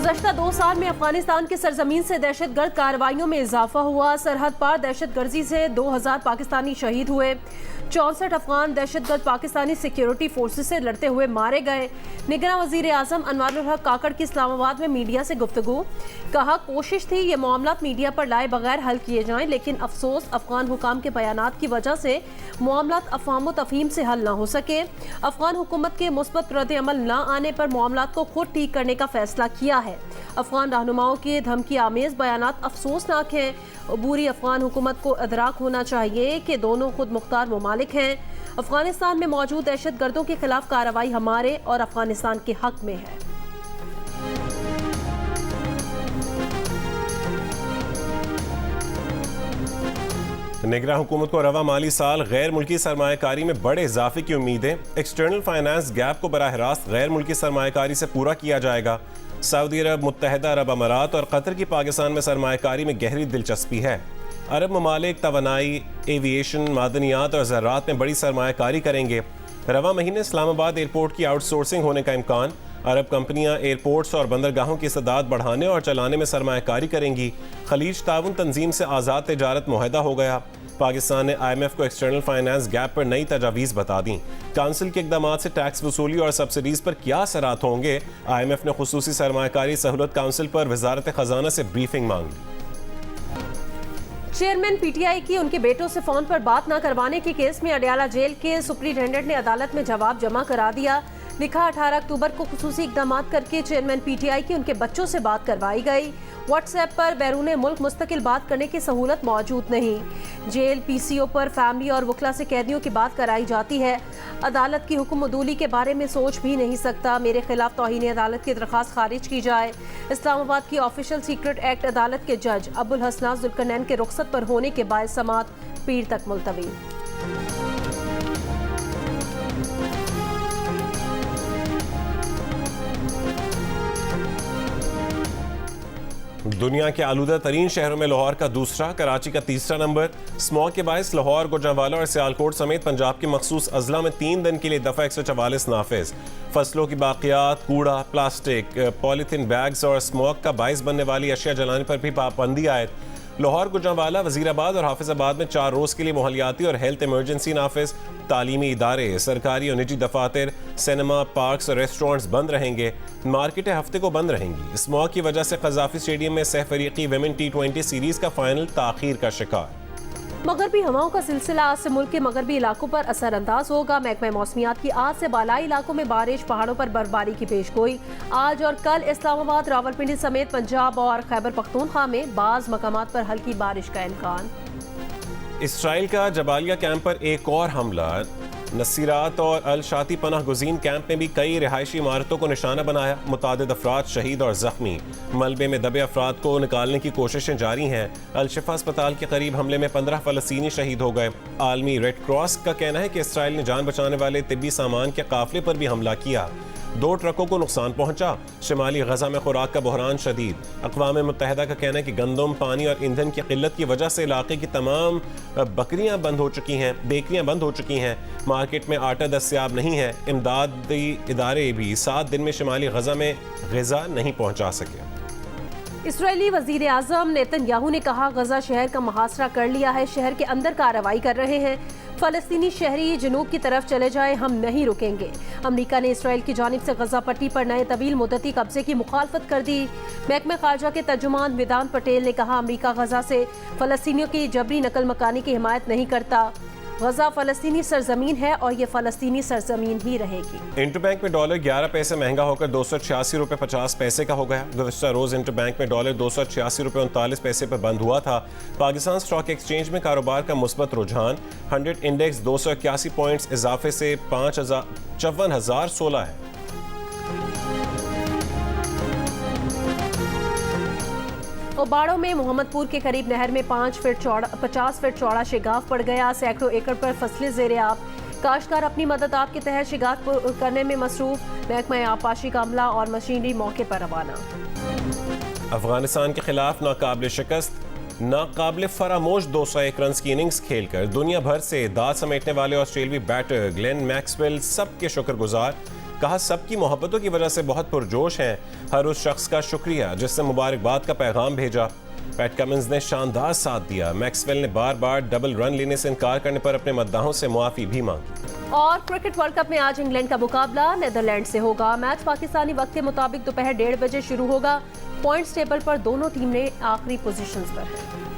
गुज़श्ता 2 साल में अफगानिस्तान की सरजमीन से दहशतगर्द कार्रवाइयों में इजाफा हुआ। सरहद पार दहशतगर्दी से 2000 पाकिस्तानी शहीद हुए। 64 अफगान दहशतगर्द पाकिस्तानी सिक्योरिटी फोर्सेस से लड़ते हुए मारे गए। निगरान वजीर आजम अनवारुल हक काकड़ की इस्लामाबाद में मीडिया से गुफ्तगू। कहा, कोशिश थी ये मामला मीडिया पर लाए बगैर हल किए जाएं, लेकिन अफसोस अफगान हुकाम के बयानात की वजह से मामला अफवाम व तफहीम से हल न हो सके। अफगान हुकूमत के मुस्बत रद्द अमल न आने पर मामला को खुद ठीक करने का फैसला किया है। अफगान रहनुमाओं के धमकी आमेज बयानात अफसोसनाक हैं। अबूरी अफगान हुकूमत को अदराक होना चाहिए कि दोनों खुद मुख्तार ममालिक हैं। अफगानिस्तान में मौजूद दहशत गर्दों के खिलाफ कार्रवाई हमारे और अफगानिस्तान के हक में है। निगरान हुकूमत को रवा माली साल गैर मुल्की सरमायाकारी में बड़े इजाफे की उम्मीदें। एक्सटर्नल फाइनेंस गैप को बराह रास्त गैर मुल्की सरमायाकारी से पूरा किया जाएगा। सऊदी अरब, मुत्तहदा अरब अमारात और कतर की पाकिस्तान में सरमायाकारी में गहरी दिलचस्पी है। अरब ममालिक तवानाई, एविएशन, मादनियात और ज़राअत में बड़ी सरमायाकारी करेंगे। रवा महीने इस्लामाबाद एयरपोर्ट की आउटसोर्सिंग होने का इम्कान। अरब कंपनियां एयरपोर्ट्स और बंदरगाहों की इस्तेदाद बढ़ाने और चलाने में सरमायाकारी करेंगी। खलीज ताउन तंजीम से आज़ाद तिजारत मुआहदा हो गया। पाकिस्तान ने IMF को एक्सटर्नल फाइनेंस गैप पर नई तजावीज़ बता दी। काउंसिल के इकदाम से टैक्स वसूली और सब्सिडीज पर क्या असरात होंगे। IMF ने खुसूसी सरमायाकारी सहूलत काउंसिल पर वजारत खजाना से ब्रीफिंग मांगी। चेयरमैन PTI की उनके बेटों से फोन पर बात न करवाने के केस में अडयाला जेल के सुप्रिंटेंडेंट ने अदालत में जवाब जमा करा दिया। लिखा, 18 अक्टूबर को खुसूसी इकदाम करके चेयरमैन PTI की उनके बच्चों से बात करवाई गई। व्हाट्सएप पर बैरून मुल्क मुस्तकिल बात करने की सहूलत मौजूद नहीं। जेल PCO पर फैमिली और वकला से कैदियों की बात कराई जाती है। अदालत की हुक्म अदूली के बारे में सोच भी नहीं सकता। मेरे खिलाफ तौहीन अदालत की दरख्वास्त खारिज की जाए। इस्लामाबाद की ऑफिशियल सीक्रेट एक्ट अदालत के जज अबुल हसनात जुल्करनैन के रुखसत पर होने के बाद समात पीर तक मुलतवी। दुनिया के आलूदा तरीन शहरों में लाहौर का दूसरा, कराची का तीसरा नंबर। स्मॉग के बायस लाहौर, गुजरांवाला और सियालकोट समेत पंजाब के मखसूस अजला में 3 दिन के लिए दफ़ा 144 नाफिज। फसलों की बाकियात, कूड़ा, प्लास्टिक, पॉलीथीन बैग्स और स्मॉग का बायस बनने वाली अशिया जलाने पर भी पाबंदी आयद। लाहौर, गुजरांवाला, वजीराबाद और हाफिजाबाद में 4 रोज़ के लिए माहौलियाती और हेल्थ इमरजेंसी नाफिज। तालीमी इदारे, सरकारी और निजी दफातर, सिनेमा, पार्क्स और रेस्टोरेंट्स बंद रहेंगे। मार्केटें हफ्ते को बंद रहेंगी। स्मॉग की वजह से कज़ाफी स्टेडियम में सहफरीकी विमेन T20 सीरीज का फाइनल ताखीर का शिकार। मगरबी हवाओं का सिलसिला आज से मुल्क के मगरबी इलाकों पर असरअंदाज होगा। महकमा मौसमियात की आज से बालाई इलाकों में बारिश, पहाड़ों पर बर्फबारी की पेशगोई। आज और कल इस्लामाबाद, रावलपिंडी समेत पंजाब और खैबर पख्तूनख्वा में बाज़ मकामात पर हल्की बारिश का इम्कान। इसराइल का जबालिया कैंप पर एक और हमला। नसीरात और अल शाती पनाह गुज़ीन कैंप में भी कई रिहायशी इमारतों को निशाना बनाया। मुतादिद अफराद शहीद और जख्मी। मलबे में दबे अफराद को निकालने की कोशिशें जारी हैं। अल शिफा अस्पताल के करीब हमले में 15 फ़लस्तीनी शहीद हो गए। आलमी रेड क्रॉस का कहना है कि इसराइल ने जान बचाने वाले तिब्बी सामान के काफिले पर भी हमला किया। 2 ट्रकों को नुकसान पहुंचा। शिमाली गजा में खुराक का बहरान शदीद। अक़वाम मुत्तहिदा का कहना है कि गंदम, पानी और ईंधन की किल्लत की वजह से इलाके की तमाम बकरियां बंद हो चुकी हैं, बेकरियां बंद हो चुकी हैं। मार्केट में आटा दस्तयाब नहीं है। इमदादी इदारे भी 7 दिन में शिमाली गजा में ग़िज़ा नहीं पहुंचा सके। इसराइली वज़ीर आज़म नेतन्याहू ने कहा, गजा शहर का मुहासरा कर लिया है, शहर के अंदर कार्रवाई कर रहे हैं। फ़लस्तीनी शहरी जनूब की तरफ चले जाएं, हम नहीं रुकेंगे। अमरीका ने इसराइल की जानिब से गजा पट्टी पर नए तवील मुद्दती कब्जे की मुखालफत कर दी। महकमा खारजा के तर्जुमान वेदांत पटेल ने कहा, अमरीका गजा से फ़लस्तीनियों की जबरी नकल मकानी की हिमायत नहीं करता। गजा फ़लस्तीनी सरजमीन है और ये फ़लस्तीनी सरजमीन ही रहेगी। इंटरबैंक में डॉलर 11 पैसे महंगा होकर 286 रुपये 50 पैसे का हो गया। गुज़श्ता रोज़ इंटरबैंक में डॉलर 286 रुपये 39 पैसे पर बंद हुआ था। पाकिस्तान स्टॉक एक्सचेंज में कारोबार का मुस्बत रुझान। 100 इंडेक्स 281 पॉइंट्स इजाफे से 54,016 है। ओबाड़ों में मोहम्मदपुर के करीब नहर में 50 फीट चौड़ा शिगाफ पड़ गया। सैकड़ों एकड़ पर फसलें ज़ेरे आब। काश्तकार अपनी मदद आप के तहत शिगाफ करने में मसरूफ। महकमा आबपाशी का अमला और मशीनरी मौके पर रवाना। अफगानिस्तान के खिलाफ नाकाबिल शिकस्त, नाकाबिल फरामोश 201 रन की इनिंग्स खेलकर दुनिया भर से दाद समेटने वाले ऑस्ट्रेलियाई बैटर ग्लेन मैक्सवेल सबके शुक्रगुजार। कहा सबकी मोहब्बतों की वजह से बहुत पुरजोश हैं, हर उस शख्स का शुक्रिया जिसने मुबारकबाद का पैगाम भेजा। पैट कमिंस ने शानदार साथ दिया। मैक्सवेल ने बार बार डबल रन लेने से इनकार करने पर अपने मद्दाहों से मुआफी भी मांगी। और क्रिकेट वर्ल्ड कप में आज इंग्लैंड का मुकाबला नीदरलैंड से होगा। मैच पाकिस्तानी वक्त के मुताबिक दोपहर 1:30 बजे शुरू होगा। पॉइंट्स टेबल पर दोनों टीमें आखिरी पोजीशंस पर हैं।